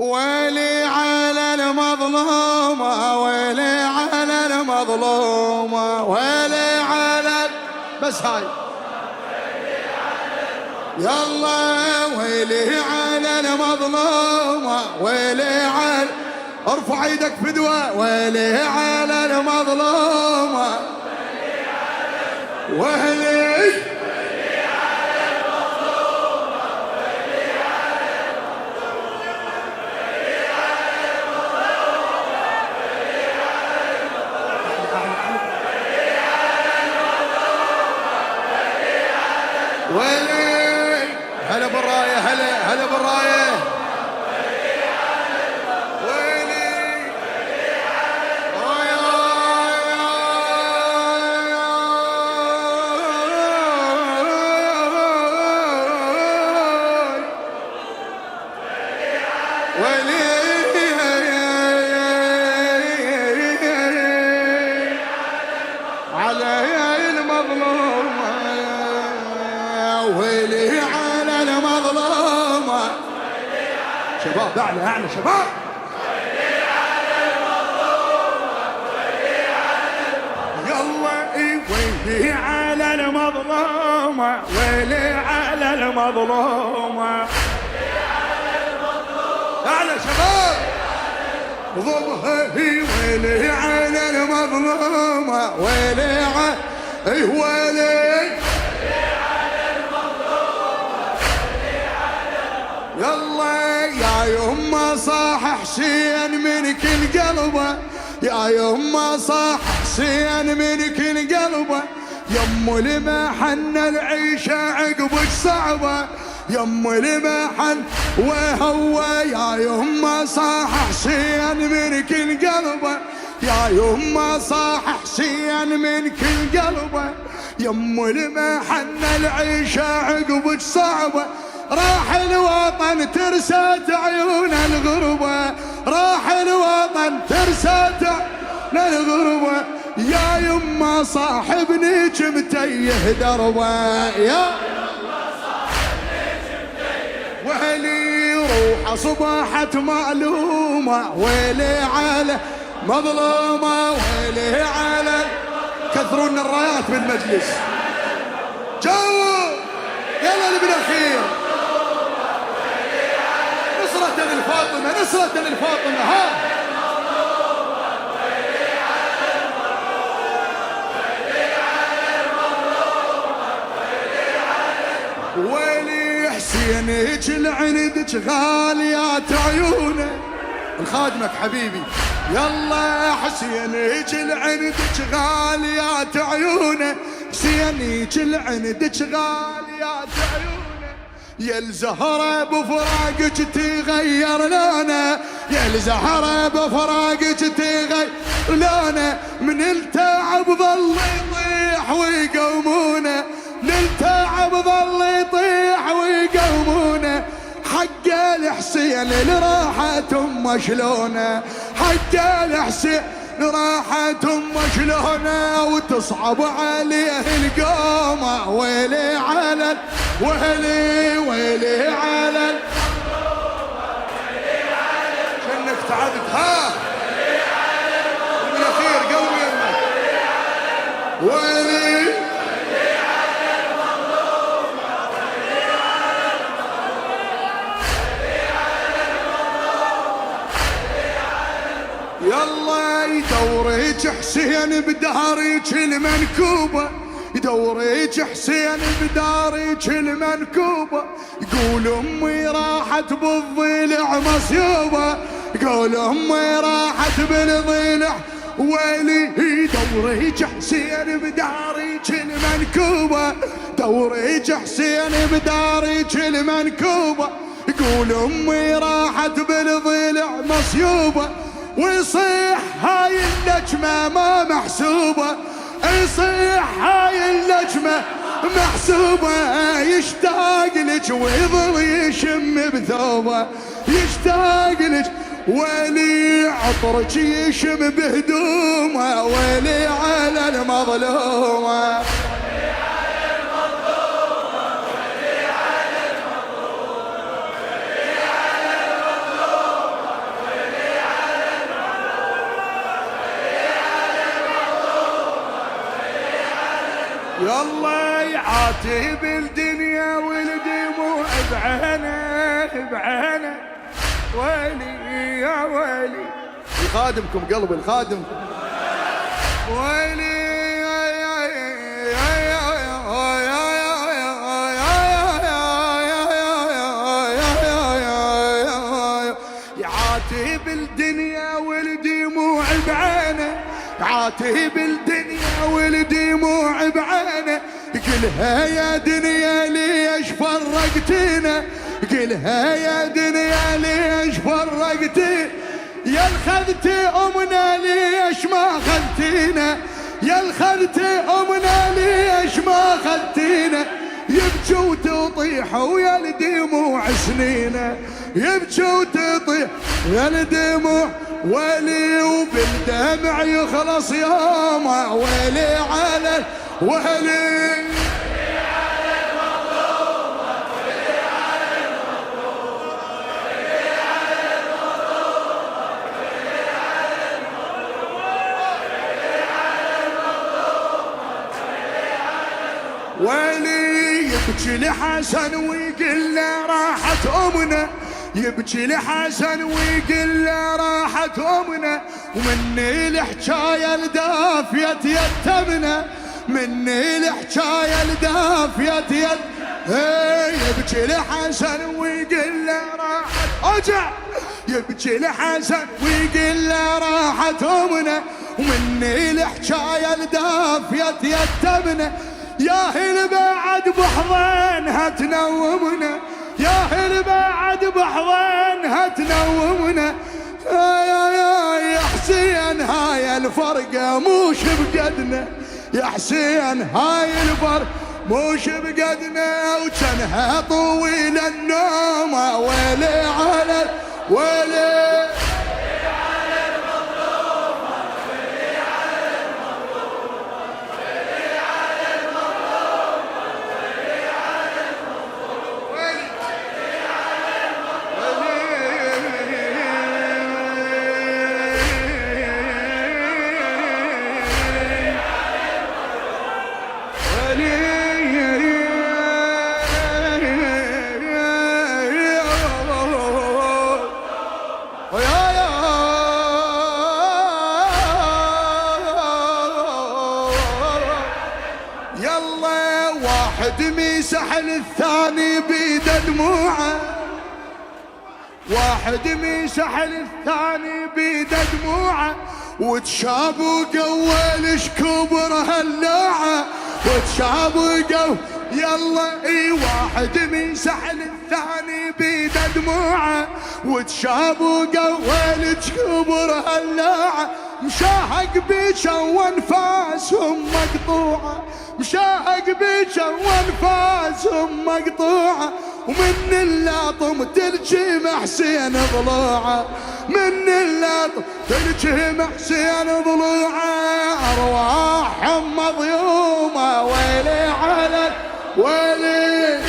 ويلي على المظلومة، ويلي على المظلومة، ويلي على بس هاي يلا ويلي على المظلومة، ويلي على ارفع ايدك فدوة، ويلي على المظلومة، ويلي ويلي هلا بالراية، هلا بالراية، ويلي ويلي على المظلومة، ويلي على المظلومة، شباب اعلى اعلى شباب، ويلي على المظلومة، ويلي على يلا ويلي على المظلومة، ويلي على المظلومة، اعلى شباب ضبها ويلي على المظلومة، ويلي على اي ويلي يلا يا يما صاح حسين من كل قلبه، يا يما صاح حسين من كل قلبه، يم المحن العيشة عقبك صعبة، يم المحن وهو يا يما صاح حسين من كل قلبه، يا يما صاح حسين من كل قلبه، يم المحن العيشة عقبك صعبة، راح الوطن ترست عيون الغربة، راح الوطن ترست عيون الغربة، يا يما صاحبنيك متيه دربه، يا يما صاحبنيك متيه وهلي روح صباحت معلومة، ويلي على مظلومة، ويلي على كثرون الرايات بالمجلس جو يلا اللي بالاخير نصرة للفاطمة، نصرة للفاطمة ها ويلي حسينك العندك غاليات عيونه الخادمك حبيبي، يلا حسينك العندك غاليات عيونه، حسينك العندك غاليات عيونه، يا الزهرة بفراقك تغير لونه، يا الزهرة بفراقك تغير لونه، من التعب ظل يطيح ويقومونه، من التعب ظل يطيح ويقومونه، حق الحسين لراحة أمه شلونه، حق الحسين لراحة أمه شلونه، وتصعب عليه القومة، ويلي على ويلي ويلي على شنك تعبت ها بالاخير قوي يمك ويلي يلا يدوريك حسين بداريك المنكوبة، يدوريك حسين بداريك المنكوبة، يقول امي راحت بالضلع مصيوبة، يقول امي راحت بالضلع ويلي، يدوريك حسين بداريك المنكوبة، دوريك حسين بداريك المنكوبة، يقول امي راحت بالضلع مصيوبة، ويصيح هاي النجمة ما محسوبة، يصيح هاي النجمة محسوبة، يشتاق لك ويظل يشم بثوبه، يشتاق لك ويلي عطرك يشم بهدومه، ويلي على المظلومة، يلا يعاتب الدنيا والدموع بعينه بعينه. ويلي يا ويلي الخادمكم قلبي الخادمكم. ويلي يعاتب الدنيا والدموع بعينه، يعاتب الدنيا والدموع بعينه. قلها يا دنيا ليش فرقتينا، قلها يا دنيا ليش فرقتينا. يا الخذتي امنا ليش ما خذتينا، يا الخذتي امنا ليش ما خذتينا. يبكي وتطيح ويا الدموع سنينه، يبكي وتطيح ويا الدموع. ويلي وبالدمع يخلص يومه. ويلي على ويلي ويلي يبكي لحسن ويقول له راحت امنا، يبكي لحسن ويقول له راحت امنا. ومني الحكايه لدافيه يتمنا، مني الحكايه لدافيه يبكي لحسن ويقول له راحت اوجع، يبكي لحسن ويقول له راحت امنا. ومني الحكايه لدافيه يتمنا. يا هل بعد بحضنها تنومنا، يا هل بعد بحضنها تنومنا. يا حسين هاي الفرقة موش بقدنا، يا حسين هاي الفرقة موش بقدنا. وجنها طويل النوم. ويلي على ويلي واحد ميسح الثاني بيده دموعه، واحد ميسح الثاني بيده دموعه. وتشاب وقول شكبر هاللاعه، وتشاب وقول يلا اي. واحد ميسح الثاني بيده دموعه، وتشاب وقول شكبر هاللاعه. مشاهق بيجا وانفاسهم مقطوعه، مشاهق بيجا وانفاسهم مقطوعه. ومن اللاطم تلجم حسين ضلوعه، من اللاطم تلجم حسين ضلوعه. ارواحهم مضيومه. ويلي على ويلي